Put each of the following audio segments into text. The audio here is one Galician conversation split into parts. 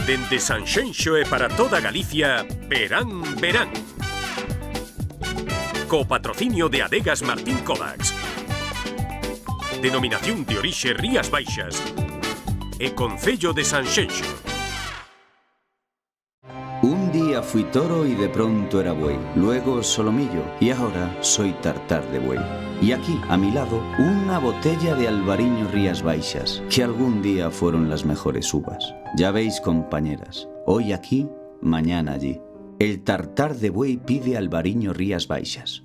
Dende Sanxenxo e para toda Galicia, Verán, Verán. Co patrocinio de Adegas Martín Kovacs. Denominación de orixe Rías Baixas. E Concello de Sanxenxo. Un día fui toro y de pronto era buey, luego solomillo y ahora soy tartar de buey. Y aquí, a mi lado, una botella de Albariño Rías Baixas, que algún día fueron las mejores uvas. Ya veis, compañeras, hoy aquí, mañana allí. El tartar de buey pide Albariño Rías Baixas.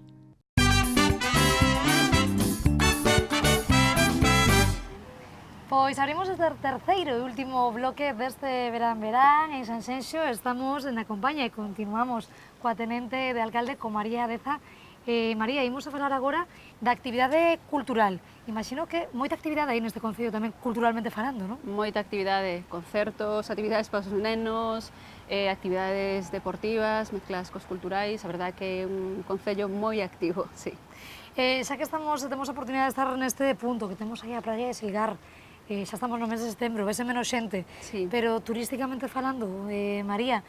Pois abrimos este terceiro e último bloque deste Verán Verán en Sanxenxo. Estamos na compañía e continuamos coa tenente de alcalde, con María Deza. María, imos a falar agora da actividade cultural. Imagino que moita actividade aí neste concello tamén culturalmente falando, non? Moita actividade, concertos, actividades para os nenos, actividades deportivas, mezclas cos culturais. A verdade que é un concello moi activo, sí. Xa que temos a oportunidade de estar neste punto, que temos aí a praia de Silgar, xa estamos no mes de setembro, vese menos xente, sí. Pero turísticamente falando, María,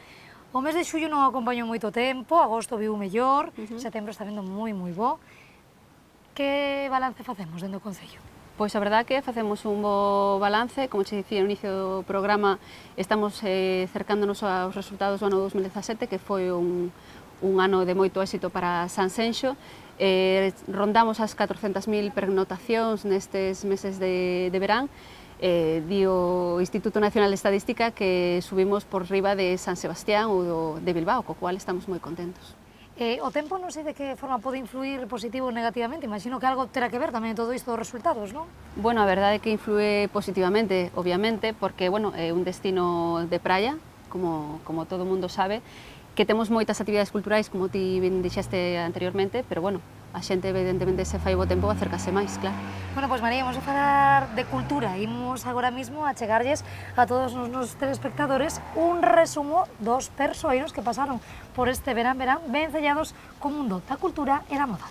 o mes de xullo non acompañou moito tempo, agosto viu mellor, setembro está vendo moi bo. Que balance facemos dentro do concello? Pois a verdade que facemos un bo balance, como che dicía no inicio do programa, estamos cercándonos aos resultados do ano 2017, que foi un ano de moito éxito para Sanxenxo. Rondamos as 400.000 pernotacións nestes meses de verán. Di o Instituto Nacional de Estadística que subimos por riba de San Sebastián ou de Bilbao, co cual estamos moi contentos. O tempo non sei de que forma pode influir positivo ou negativamente, imagino que algo terá que ver tamén todo isto dos resultados, non? Bueno, a verdade é que influe positivamente, obviamente, porque, bueno, é un destino de praia, como todo o mundo sabe, que temos moitas actividades culturais, como ti ben dixeste anteriormente, pero, bueno, a xente, evidentemente, se fai bo tempo, acercase máis, claro. Bueno, pois, María, imos a falar de cultura. Imos agora mesmo a chegarlles a todos os nosos telespectadores un resumo dos persoeiros que pasaron por este Verán Verán ben sellados co mundo da cultura e da moda.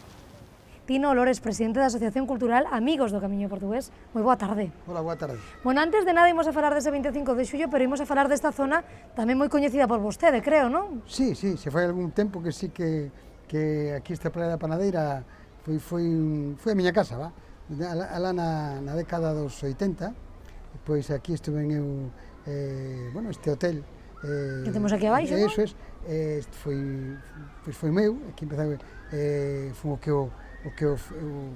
Tino Lores, presidente da Asociación Cultural Amigos do Camiño Portugués. Moi boa tarde. Hola, boa tarde. Bueno, antes de nada imos a falar dese 25 de xullo, pero imos a falar desta zona tamén moi coñecida por vostede, creo, non? Sí, se fai algún tempo que sí que aquí esta Praia da Panadeira foi a miña casa, va? Alá na década dos 80, pois aquí estuve eu, bueno, este hotel. Que temos aquí abaixo, non? Eso é, foi meu, aquí empezou, foi o que eu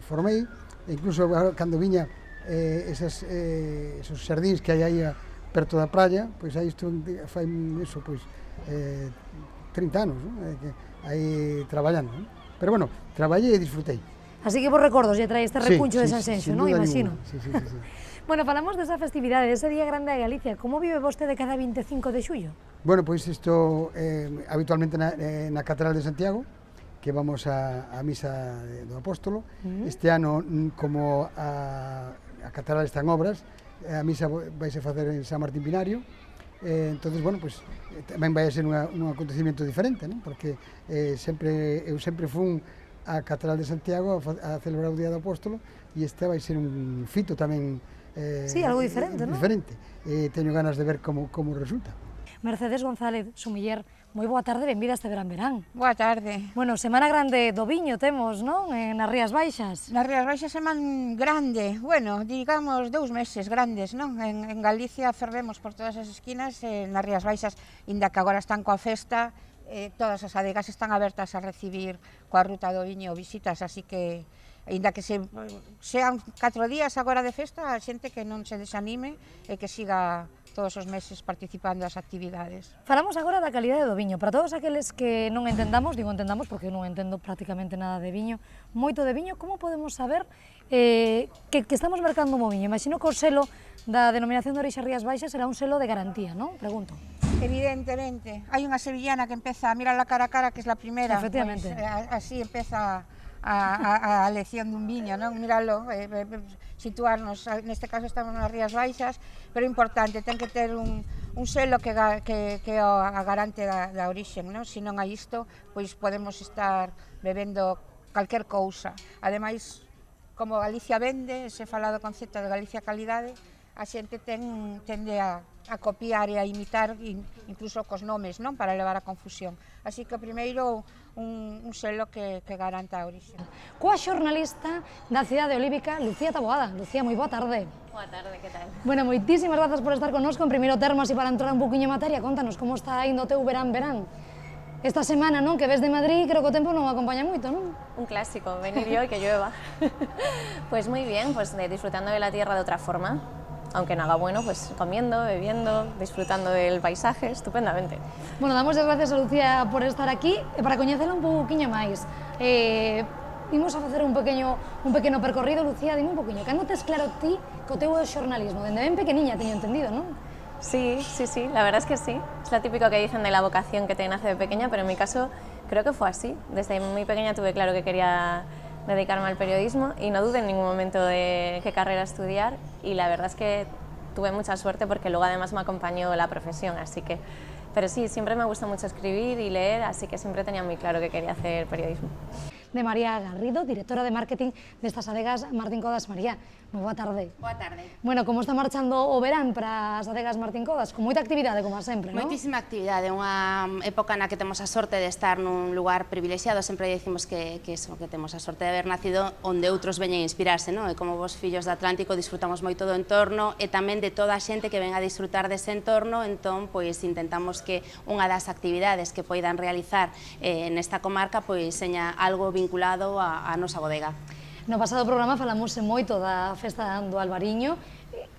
formei, e incluso cando viña esos xardíns que hai aí perto da praia, pois aí estuve, fai eso, pois 30 anos, non? Aí traballando, non? Pero bueno, traballei e disfrutei. Así que vos recordos, lle trae este recuncho de Sanxenxo, non? Imagino. Sí. Bueno, falamos desa festividade, dese Día Grande de Galicia. Como vive vostede cada 25 de xullo? Bueno, pois isto habitualmente na Catedral de Santiago, que vamos a misa do Apóstolo. Este ano, como a Catedral está en obras, a misa vaise facer en San Martín Pinario. Entonces, bueno, pues tamén vai a ser un acontecimiento diferente, non? Porque eu sempre fun a Catedral de Santiago a celebrar o Día do Apóstolo, e este vai ser un fito tamén sí, algo diferente, non? Diferente. Teño ganas de ver como resulta. Mercedes González, su muller, moi boa tarde, benvida a este Verán Verán. Boa tarde. Bueno, Semana Grande do Viño temos, non? Nas Rías Baixas. Nas Rías Baixas semana grande, bueno, digamos 2 meses grandes, non? En Galicia fervemos por todas as esquinas, nas Rías Baixas, inda que agora están coa festa, todas as adegas están abertas a recibir coa ruta do viño visitas, así que ainda que sean 4 días agora de festa, a xente que non se desanime e que siga todos os meses participando das actividades. Falamos agora da calidade do viño. Para todos aqueles que non entendamos, digo entendamos porque non entendo prácticamente nada de viño, moito de viño, como podemos saber que estamos mercando un bo viño? Imagino que o selo da denominación de orixe Rías Baixas será un selo de garantía, non? Pregunto. Evidentemente. Hai unha sevillana que empeza a mirar la cara a cara, que é a primeira. Efectivamente. Pues, así empeza a lección dun viño, non? Míralo, situarnos, neste caso estamos nas Rías Baixas, pero é importante, ten que ter un selo que a garante da orixe, non? Se non hai isto, pois podemos estar bebendo calquer cousa. Ademais, como Galicia vende, se fala do concepto de Galicia calidade, a xente tende a copiar e a imitar, incluso cos nomes, non? Para levar a confusión. Así que primeiro un selo que garanta a orixe. Coa xornalista da cidade olívica, Lucía Taboada. Lucía, moi boa tarde. Boa tarde, que tal? Bueno, moitísimas grazas por estar connosco. En primeiro termo, así para entrar un poquinho en materia, contanos como está indo o teu verán. Esta semana, non, que ves de Madrid, creo que o tempo non acompaña moito, non? Un clásico, venir yo y que llueva. Pues muy bien, pues disfrutando de la tierra de otra forma. Aunque no haga bueno, pues comiendo, bebiendo, disfrutando del paisaje, estupendamente. Bueno, damos as gracias a Lucía por estar aquí e para coñecela un pouquiño máis. Imos a facer un pequeno percorrido. Lucía, dime un poquinho, cando tes claro ti que o teu é o xornalismo? Dende ben pequeniña, teño entendido, non? Sí, la verdad es que sí. Es lo típico que dicen de la vocación que te nace de pequeña, pero en mi caso creo que fue así. Desde muy pequeña tuve claro que quería dedicarme al periodismo y no dudé en ningún momento de qué carrera estudiar, y la verdad es que tuve mucha suerte porque luego además me acompañó la profesión, así que... Pero sí, siempre me gusta mucho escribir y leer, así que siempre tenía muy claro que quería hacer periodismo. De María Garrido, directora de marketing destas adegas Martín Codas. María, moi boa tarde. Boa tarde. Bueno, como está marchando o verán para as adegas Martín Codas? Con moita actividade, como sempre, non? Moitísima actividade, unha época na que temos a sorte de estar nun lugar privilexiado. Sempre decimos que temos a sorte de haber nacido onde outros veñen a inspirarse, non? E como vos fillos do Atlántico disfrutamos moito do entorno e tamén de toda a xente que ven a disfrutar dese entorno, entón pois intentamos que unha das actividades que poidan realizar nesta comarca pois seña algo vinculado a nosa bodega. No pasado programa falamos moito da festa do Albariño.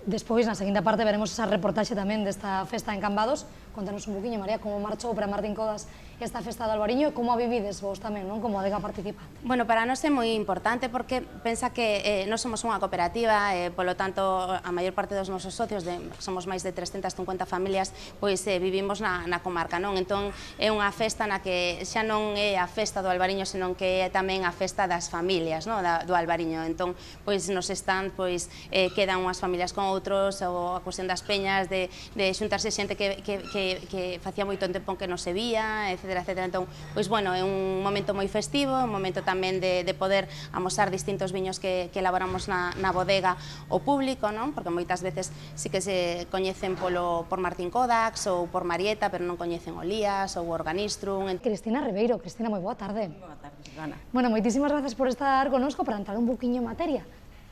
Despois, na seguinte parte, veremos esa reportaxe tamén desta festa en Cambados. Contanos un poquinho, María, como marchou para Martín Codas esta festa do Albariño e como a vivides vos tamén, non? Como adega participante. Bueno, para nós é moi importante porque pensa que nós somos unha cooperativa, polo tanto, a maior parte dos nosos socios, somos máis de 350 familias, pois vivimos na comarca, non? Entón, é unha festa na que xa non é a festa do Albariño, senón que é tamén a festa das familias, non? Do Albariño. Entón, pois nos están, pois, quedan unhas familias con outros, ou a cuestión das peñas, de xuntarse xente que facía moito tempo que non se vía, etc. Entón, pois, bueno, é un momento moi festivo, un momento tamén de poder amosar distintos viños que elaboramos na bodega ao público, non? Porque moitas veces sí que se coñecen por Martín Codas ou por Marieta, pero non coñecen o Lías ou o Organistrum. Cristina Ribeiro. Cristina, moi boa tarde. Boa tarde, Susana. Bueno, moitísimas grazas por estar connosco para entrar un buquiño en materia.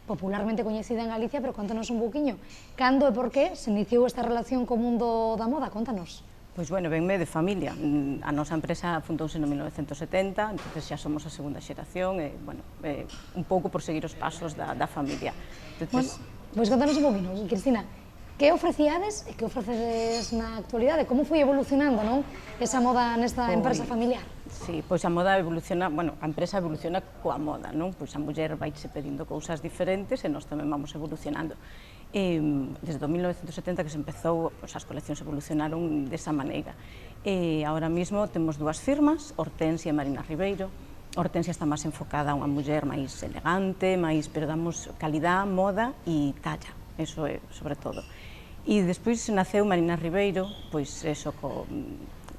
Popularmente coñecida en Galicia, pero contanos un buquiño. Cando e por que se iniciou esta relación co mundo da moda? Contanos. Pois, bueno, venme de familia. A nosa empresa fundouse no 1970, entonces xa somos a segunda xeración, e, bueno, un pouco por seguir os pasos da familia. Entonces... Bueno, pois contanos un poquinho, Cristina, que ofrecíades e que ofrecedes na actualidade? Como foi evolucionando, non? Esa moda nesta empresa familiar? Sí, pois a moda evoluciona, bueno, a empresa evoluciona coa moda, non? Pois a muller vaise pedindo cousas diferentes e nós tamén vamos evolucionando. Desde o 1970 que se empezou, pois as coleccións evolucionaron desa maneira. Ahora mesmo temos dúas firmas, Hortensia e Marina Ribeiro. Hortensia está máis enfocada a unha muller máis elegante, pero damos calidad, moda e talla, eso é sobre todo. E despois naceu Marina Ribeiro, pois eso,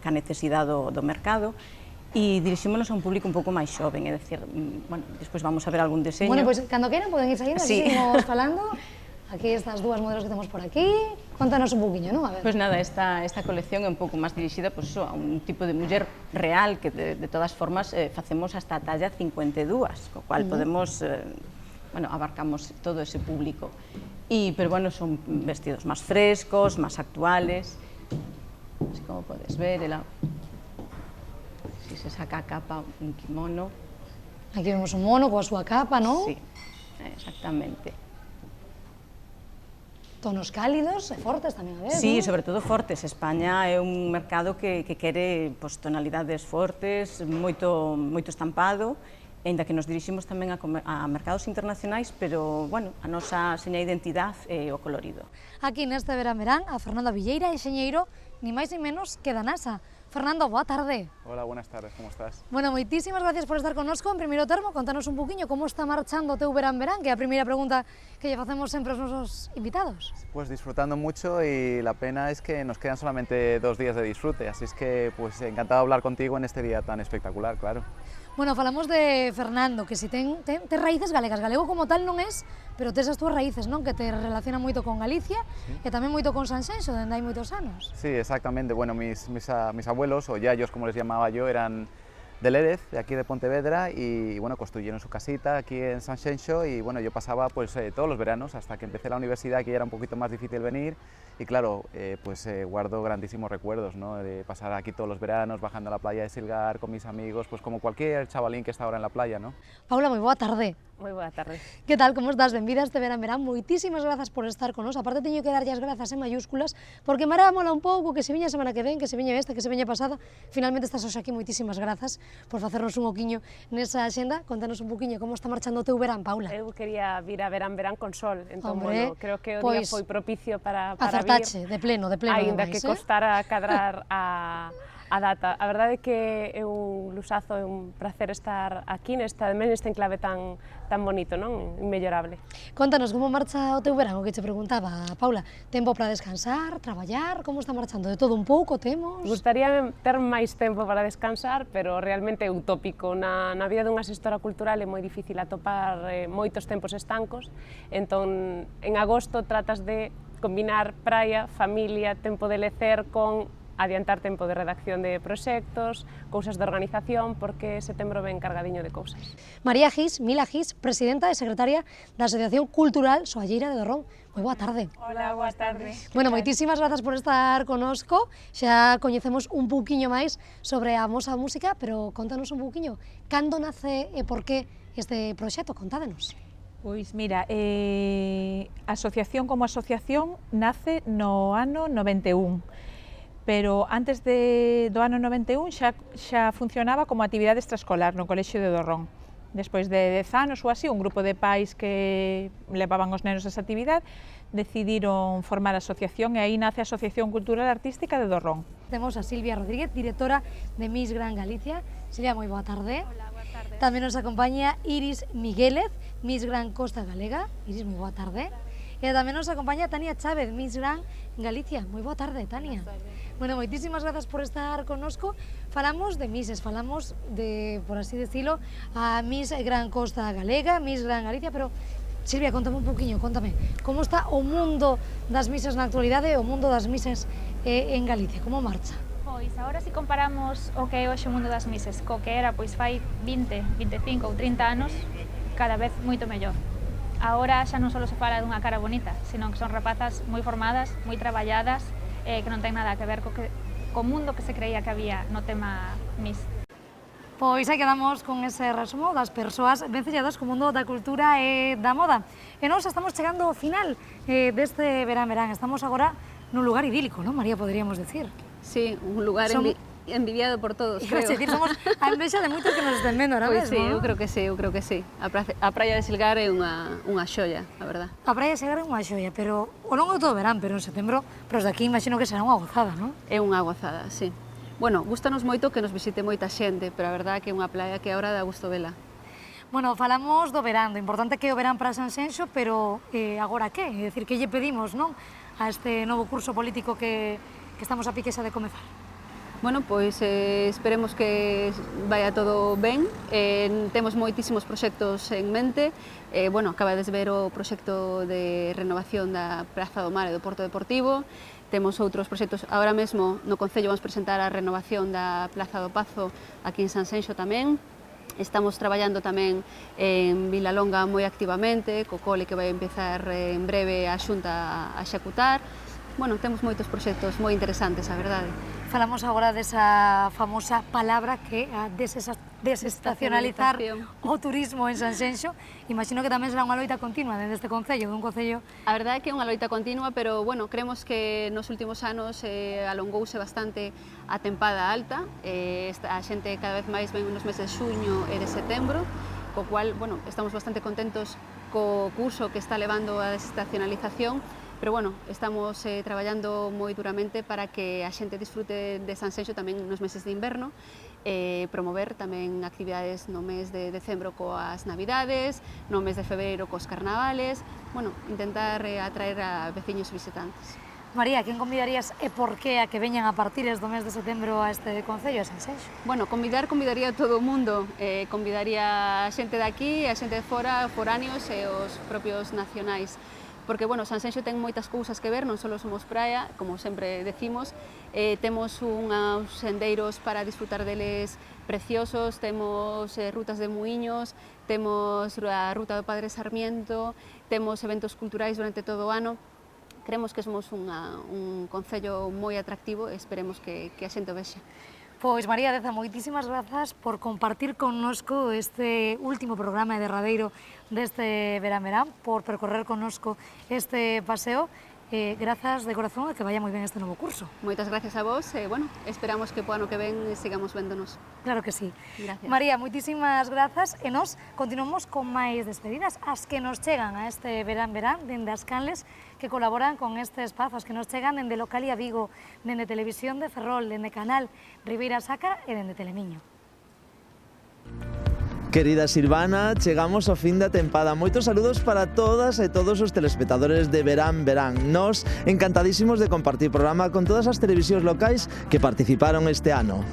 ca necesidade do mercado, e dirixímonos a un público un pouco máis xoven, é dicir, bueno, despois vamos a ver algún deseño. Bueno, pois cando queiran poden ir saindo, aquí seguimos falando. Aquí estas dúas modelos que temos por aquí. Contanos un poquinho, non? A ver. Pois nada, esta colección é un pouco máis dirixida a un tipo de muller real que de todas formas facemos hasta a talla 52, co cual podemos, bueno, abarcamos todo ese público. Pero bueno, son vestidos máis frescos, máis actuales. Así como podes ver, si se saca a capa, un kimono. Aquí vemos un mono coa súa capa, non? Sí, exactamente. Tonos cálidos e fortes tamén, a ver, Sí, non? sobre todo fortes. España é un mercado que quere tonalidades fortes, moito estampado, aínda que nos diriximos tamén a mercados internacionais, pero, bueno, a nosa seña de identidade é o colorido. Aquí neste verán, a Fernanda Villeira é xeñeiro, ni máis ni menos que da NASA. Fernando, boa tarde. Hola, buenas tardes, como estás? Bueno, moitísimas gracias por estar connosco. En primeiro termo, contanos un poquinho como está marchando o teu verán-verán, que é a primeira pregunta que lle facemos sempre aos nosos invitados. Pues disfrutando mucho y la pena es que nos quedan solamente 2 días de disfrute, así es que pues encantado de hablar contigo en este día tan espectacular, claro. Bueno, falamos de Fernando, que si ten raíces galegas, galego como tal non es, pero tes as túas raíces, non? Que te relaciona moito con Galicia e tamén moito con Sanxenxo, dende hai moitos anos. Sí, exactamente. Bueno, mis abuelos, o yayos como les llamaba yo, eran de Lérez, de aquí de Pontevedra, y bueno, construyeron su casita aquí en Sanxenxo y bueno, yo pasaba pues todos los veranos hasta que empecé la universidad, que ya era un poquito más difícil venir, y claro, guardo grandísimos recuerdos, ¿no? De pasar aquí todos los veranos, bajando a la playa de Silgar con mis amigos, pues como cualquier chavalín que está ahora en la playa, ¿no? Paula, moi boa tarde. Moi boa tarde. Que tal, como estás? Benvida este verán-verán, moitísimas grazas por estar con nos. Aparte teño que darlle as grazas en mayúsculas, porque me mola un pouco que se viña a semana que ven, que se viña esta, que se viña pasada. Finalmente estás hoxe aquí, moitísimas grazas por facernos un oquiño nesa axenda. Contanos un poquinho como está marchando o teu verán, Paula. Eu quería vir a verán-verán con sol, entón, Hombre, bueno, creo que o pois, día foi propicio para acertache, vir. de pleno, Ainda ademais, que costara cadrar a data. A verdade é que é un lusazo, é un placer estar aquí neste enclave tan bonito, non? Inmellorable. Contanos como marcha o teu verán, o que che preguntaba, Paula. Tempo para descansar, traballar, como está marchando? De todo un pouco temos? Gustaría ter máis tempo para descansar, pero realmente é utópico. Na vida dunha xestora cultural é moi difícil atopar moitos tempos estancos, entón en agosto tratas de combinar praia, familia, tempo de lecer con adiantar tempo de redacción de proxectos, cousas de organización, porque setembro ven cargadiño de cousas. María Gis, Mila Gis, presidenta e secretaria da Asociación Cultural Soalleira de Dorrón. Moi boa tarde. Hola, boa tarde. Bueno, moitísimas grazas por estar conosco. Xa coñecemos un pouquiño máis sobre a vosa música, pero contanos un pouquiño, cando nace e por que este proxecto? Contádenos. Pois mira, a asociación como asociación nace no ano 91. Pero antes do ano 91 xa funcionaba como actividade extraescolar no Colexio de Dorrón. Despois de 10 anos ou así, un grupo de pais que levaban os nenos a esa actividade decidiron formar a asociación e aí nace a Asociación Cultural Artística de Dorrón. Temos a Silvia Rodríguez, directora de Miss Gran Galicia. Silvia, moi boa tarde. Hola, boa tarde. Tamén nos acompaña Iris Miguélez, Miss Gran Costa Galega. Iris, moi boa tarde. E tamén nos acompaña Tania Chávez, Miss Gran Galicia. Moi boa tarde, Tania. Bueno, moitísimas grazas por estar connosco. Falamos de Misses, falamos de, por así decirlo, a Miss Gran Costa Galega, Miss Gran Galicia, pero Silvia, contame un poquinho, contame, como está o mundo das misses na actualidade e o mundo das misses en Galicia, como marcha? Pois, agora se comparamos o que é hoxe o mundo das misses co que era pois fai 20, 25 ou 30 anos, cada vez moito mellor. Agora xa non só se fala dunha cara bonita, senón que son rapazas moi formadas, moi traballadas, que non ten nada que ver co mundo que se creía que había no tema Miss. Pois aí quedamos con ese resumo das persoas vencelladas co mundo da cultura e da moda. E nós estamos chegando ao final deste verán-verán. Estamos agora nun lugar idílico, non, María, poderíamos decir? Sí, un lugar envidiado por todos, creo. Decir, somos a envexa de moitos que nos estén vendo ahora mesmo. Pois sí, eu creo que sí. A praia de Silgar é unha xoia, a verdad. A praia de Silgar é unha xoia, pero ao longo de todo o verán, pero en setembro, pero os de aquí imagino que será unha gozada, non? É unha gozada, sí. Bueno, gustanos moito que nos visite moita xente, pero a verdad que é unha playa que agora dá gusto vela. Bueno, falamos do verán, do importante que é o verán para Sanxenxo, pero agora que? É dicir, que lle pedimos, non? A este novo curso político que estamos a pique xa de comezar. Bueno, pois esperemos que vaya todo ben. Temos moitísimos proxectos en mente. Bueno, acabades de ver o proxecto de renovación da Praza do Mar e do Porto Deportivo. Temos outros proxectos. Agora mesmo no Concello vamos presentar a renovación da Plaza do Pazo aquí en Sanxenxo tamén. Estamos traballando tamén en Vilalonga moi activamente, co cole que vai empezar en breve a Xunta a executar. Bueno, temos moitos proxectos moi interesantes, a verdade. Falamos agora desa famosa palabra que é a desestacionalizar o turismo en Sanxenxo. Imagino que tamén será unha loita continua dende este concello, dun concello... A verdade é que é unha loita continua, pero, bueno, creemos que nos últimos anos alongouse bastante a tempada alta. A xente cada vez máis ven nos meses de xuño e de setembro, co cual, bueno, estamos bastante contentos co curso que está levando a desestacionalización. pero bueno, estamos traballando moi duramente para que a xente disfrute de Sanxenxo tamén nos meses de inverno, promover tamén actividades no mes de decembro coas navidades, no mes de febreiro cos carnavales, bueno, intentar atraer a veciños visitantes. María, quen convidarías e por que a que veñan a partir do mes de setembro a este Concello, a Sanxenxo? Bueno, convidaría a todo o mundo, convidaría a xente de aquí, a xente de fora, foráneos e os propios nacionais. Porque, bueno, Sanxenxo ten moitas cousas que ver, non só somos praia, como sempre decimos, temos uns sendeiros para disfrutar deles preciosos, temos rutas de muiños, temos a ruta do Padre Sarmiento, temos eventos culturais durante todo o ano. Creemos que somos un concello moi atractivo e esperemos que a xente o vexa. Pois María Deza, moitísimas grazas por compartir connosco este último programa de derradeiro deste verán, por percorrer connosco este paseo. Grazas de corazón e que vaya moi ben este novo curso. Moitas gracias a vos e, bueno, esperamos que po ano que ven sigamos véndonos. Claro que sí. Gracias. María, moitísimas grazas e nós continuamos con máis despedidas, as que nos chegan a este verán dende as canles que colaboran con este espazo, as que nos chegan dende Localia Vigo, dende Televisión de Ferrol, dende Canal Ribeira Sacra e dende Telemiño. Querida Silvana, chegamos ao fin da tempada. Moitos saludos para todas e todos os telespectadores de Verán. Nos encantadísimos de compartir programa con todas as televisións locais que participaron este ano.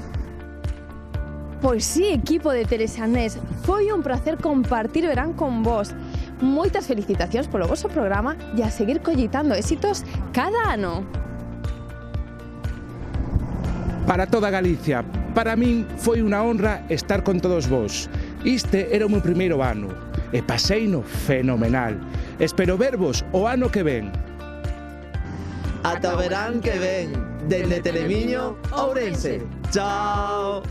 Pois sí, equipo de Telesanés, foi un placer compartir Verán con vos. Moitas felicitacións polo vosso programa e a seguir collitando éxitos cada ano. Para toda Galicia, para min foi unha honra estar con todos vos. Este era o meu primeiro ano e paseino fenomenal. Espero vervos o ano que ven. Ata o verán que ven, dende Telemiño, Ourense. Chao.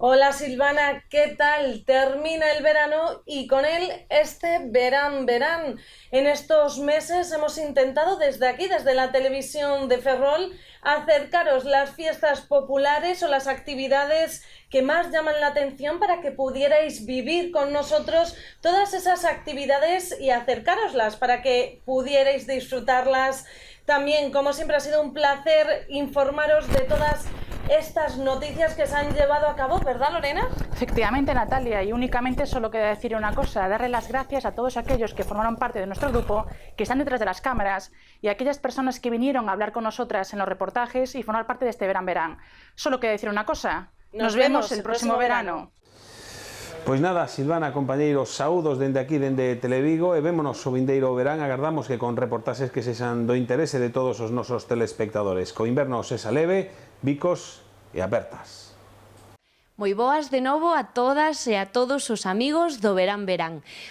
Hola Silvana, ¿qué tal? Termina el verano y con él este verán. En estos meses hemos intentado desde aquí, desde la televisión de Ferrol, acercaros las fiestas populares o las actividades que más llaman la atención para que pudierais vivir con nosotros todas esas actividades y acercároslas para que pudierais disfrutarlas. También, como siempre, ha sido un placer informaros de todas estas noticias que se han llevado a cabo, ¿verdad, Lorena? Efectivamente, Natalia, y únicamente solo queda decir una cosa, darle las gracias a todos aquellos que formaron parte de nuestro grupo, que están detrás de las cámaras, y a aquellas personas que vinieron a hablar con nosotras en los reportajes y formar parte de este verán. Solo queda decir una cosa, nos vemos el próximo verano. Pois nada, Silvana, compañeiros, saúdos dende aquí, dende Televigo, e vémonos o vindeiro verán. Agardamos que con reportaxes que sexan do interese de todos os nosos telespectadores. Co inverno sexa leve, bicos e apertas. Moi boas de novo a todas e a todos os amigos do Verán.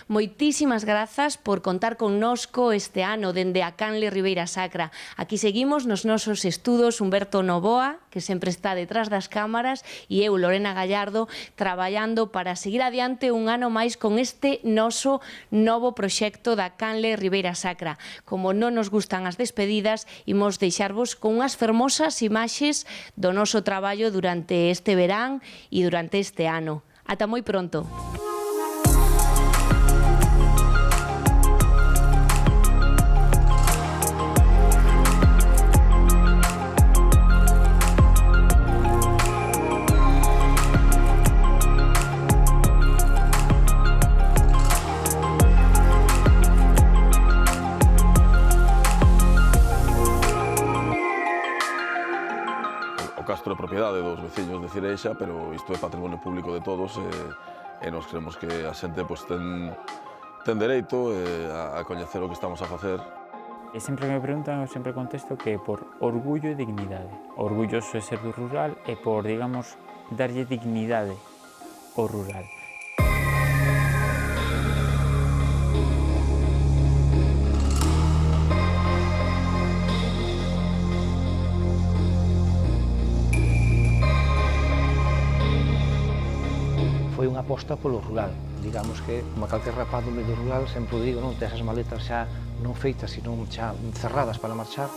Moitísimas grazas por contar connosco este ano dende a Canle Ribeira Sacra. Aquí seguimos nos nosos estudos Humberto Novoa, que sempre está detrás das cámaras, e eu, Lorena Gallardo, traballando para seguir adiante un ano máis con este noso novo proxecto da Canle Ribeira Sacra. Como non nos gustan as despedidas, imos deixarvos con unhas fermosas imaxes do noso traballo durante este verán e durante este ano. Ata moi pronto. O Castro é propiedade dos veciños de Cireixa, pero isto é patrimonio público de todos e nos creemos que a xente ten dereito a coñecer o que estamos a facer. E sempre que me preguntan, eu sempre contesto que por orgullo e dignidade. Orgulloso é ser do rural e por, digamos, darlle dignidade ao rural. Foi unha aposta polo rural. Digamos que, como calquer rapaz do medio rural, sempre o digo, non tes as maletas xa non feitas, sino xa cerradas para marchar.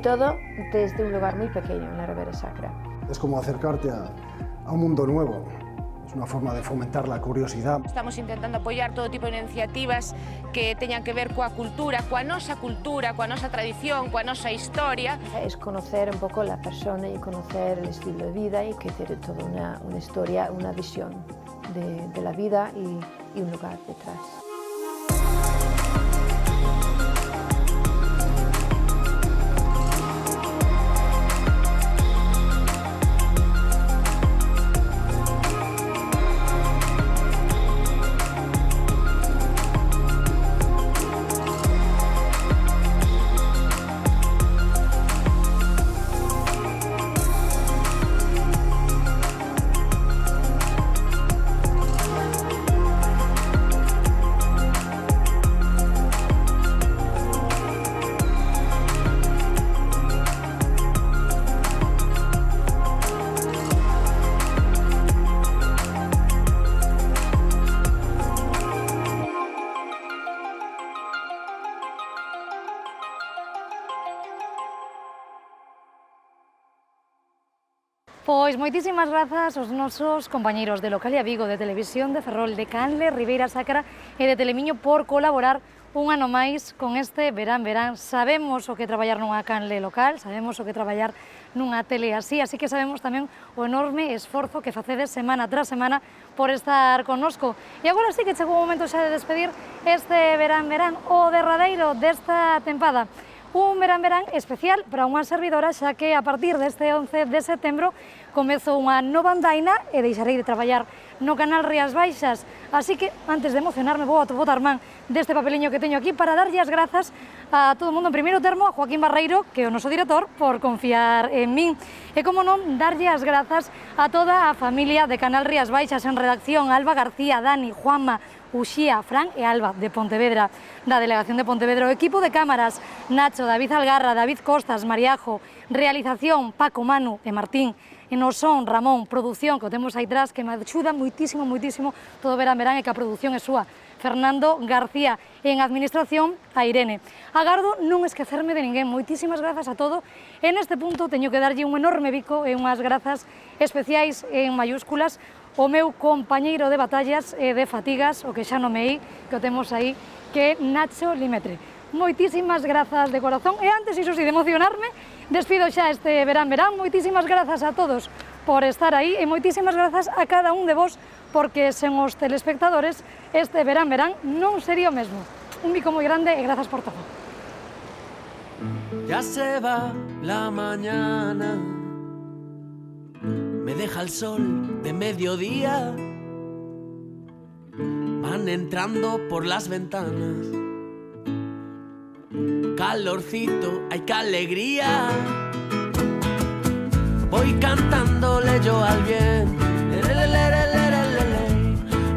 todo desde un lugar muy pequeño en la Ribera Sacra. Es como acercarte a un mundo nuevo. Es una forma de fomentar la curiosidad. Estamos intentando apoiar todo tipo de iniciativas que teñan que ver coa cultura, coa nosa tradición, coa nosa historia. Es conocer un poco la persona y conocer el estilo de vida y que tiene toda una historia, una visión de la vida y un lugar detrás. Pois moitísimas grazas aos nosos compañeiros de Localia Vigo, de Televisión de Ferrol, de Canle, Ribeira Sacra e de Telemiño por colaborar un ano máis con este Verán Verán. Sabemos o que traballar nunha canle local, sabemos o que traballar nunha tele así que sabemos tamén o enorme esforzo que facedes semana tras semana por estar connosco. E agora sí que chegou o momento xa de despedir este Verán Verán, o derradeiro desta tempada. Un Verán Verán especial para unha servidora, xa que a partir deste 11 de setembro comezo unha nova andaina e deixarei de traballar no canal Rías Baixas. Así que, antes de emocionarme, vou a botar man deste papeliño que teño aquí para darlle as grazas a todo o mundo. En primeiro termo, a Joaquín Barreiro, que é o noso director, por confiar en min. E, como non, darlle as grazas a toda a familia de Canal Rías Baixas en redacción, Alba García, Dani, Juanma, Uxía, Fran e Alba de Pontevedra, da Delegación de Pontevedra, o equipo de cámaras, Nacho, David Algarra, David Costas, Mariajo, realización, Paco, Manu e Martín, e no son, Ramón, produción, que o temos aí atrás, que me axuda moitísimo todo Verán Verán e que a produción é súa, Fernando García, e en administración, a Irene. Agardo non esquecerme de ninguén, moitísimas grazas a todo, e neste punto teño que darlle un enorme bico e unhas grazas especiais en mayúsculas o meu compañeiro de batallas e de fatigas, o que xa nomei, que o temos aí, que é Nacho Limetre. Moitísimas grazas de corazón, e antes, iso sí, de emocionarme, despido xa este Verán Verán. Moitísimas grazas a todos por estar aí, e moitísimas grazas a cada un de vos, porque sen os telespectadores este Verán Verán non sería o mesmo. Un bico moi grande e grazas por todo. Ya se va la mañana, me deja el sol de mediodía, van entrando por las ventanas, calorcito, ay qué alegría, voy cantándole yo al bien,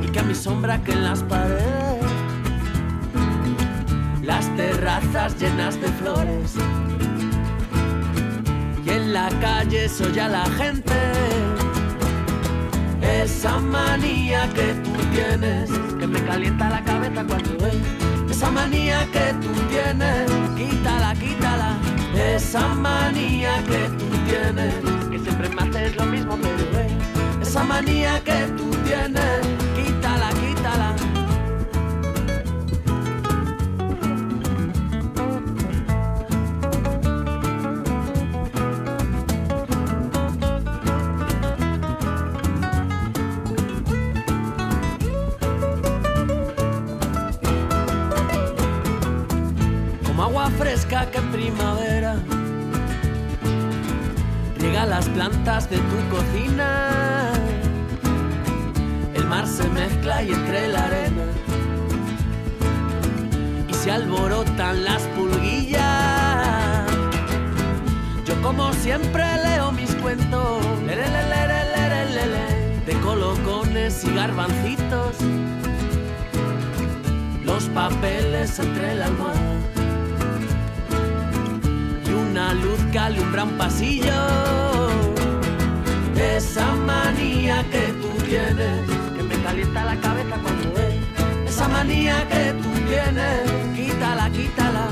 y que a mi sombra que en las paredes, las terrazas llenas de flores, y en la calle soy a la gente, esa manía que tú tienes, que me calienta la cabeza cuando ves, esa manía que tú tienes, quítala, quítala, esa manía que tú tienes, que siempre me haces lo mismo pero ves, esa manía que tú tienes, quítala, quítala. Agua fresca que en primavera riega las plantas de tu cocina, el mar se mezcla y entre la arena y se alborotan las pulguillas. Yo como siempre leo mis cuentos de colocones y garbancitos, los papeles entre la almohada, una luz que alumbra un pasillo, esa manía que tú tienes, que me calienta la cabeza cuando ves, esa manía que tú tienes, quítala, quítala,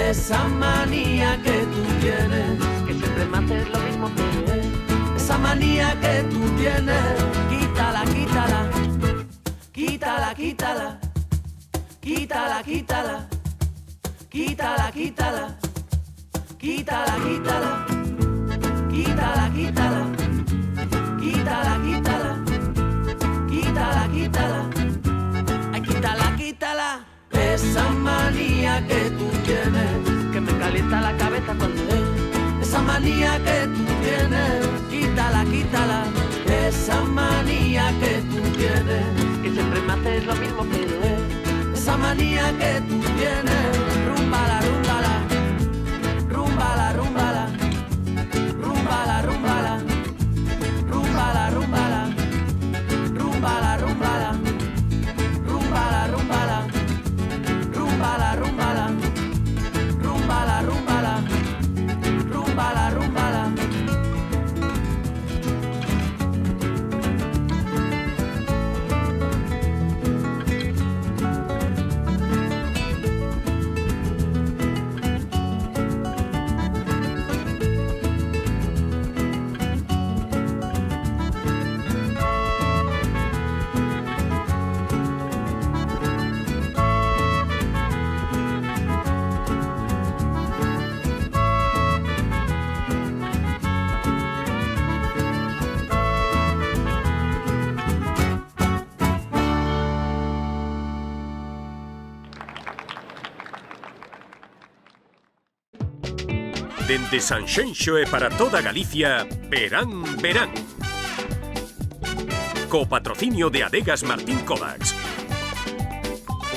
esa manía que tú tienes. tienes, que siempre me haces lo mismo pero esa manía que tú tienes, quítala, quítala, quítala, quítala, quítala, quítala, quítala, quítala, quítala, quítala, quítala, quítala, quítala, quítala, quítala, quítala, ay, quítala, quítala, esa manía que tú tienes, que me calienta la cabeza cuando esa manía que tú tienes, quítala, quítala, esa manía que tú tienes, que siempre me haces lo mismo pero esa manía que tú tienes, rúmbala, rúmbala, rúmbala, rúmbala, rúmbala, rúmbala, rúmbala, rúmbala, rúmbala, rúmbala, rúmbala, rúmbala, rúmbala, rúmbala, rúmbala, rúmbala, rúmbala, rúmbala. Dende Sanxenxo e para toda Galicia, Verán, Verán. Co patrocinio de Adegas Martín Kovacs.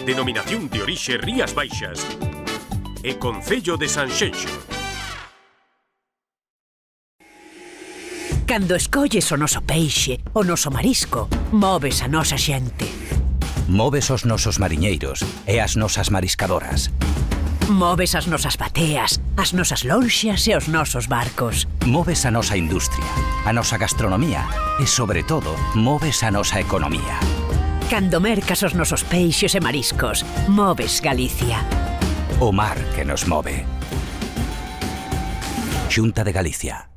Denominación de orixe Rías Baixas. E Concello de Sanxenxo. Cando escolles o noso peixe, o noso marisco, moves a nosa xente. Moves os nosos mariñeiros e as nosas mariscadoras. Moves as nosas bateas, as nosas lonxas e os nosos barcos. Moves a nosa industria, a nosa gastronomía e, sobre todo, moves a nosa economía. Cando mercas os nosos peixes e mariscos, moves Galicia. O mar que nos move. Xunta de Galicia.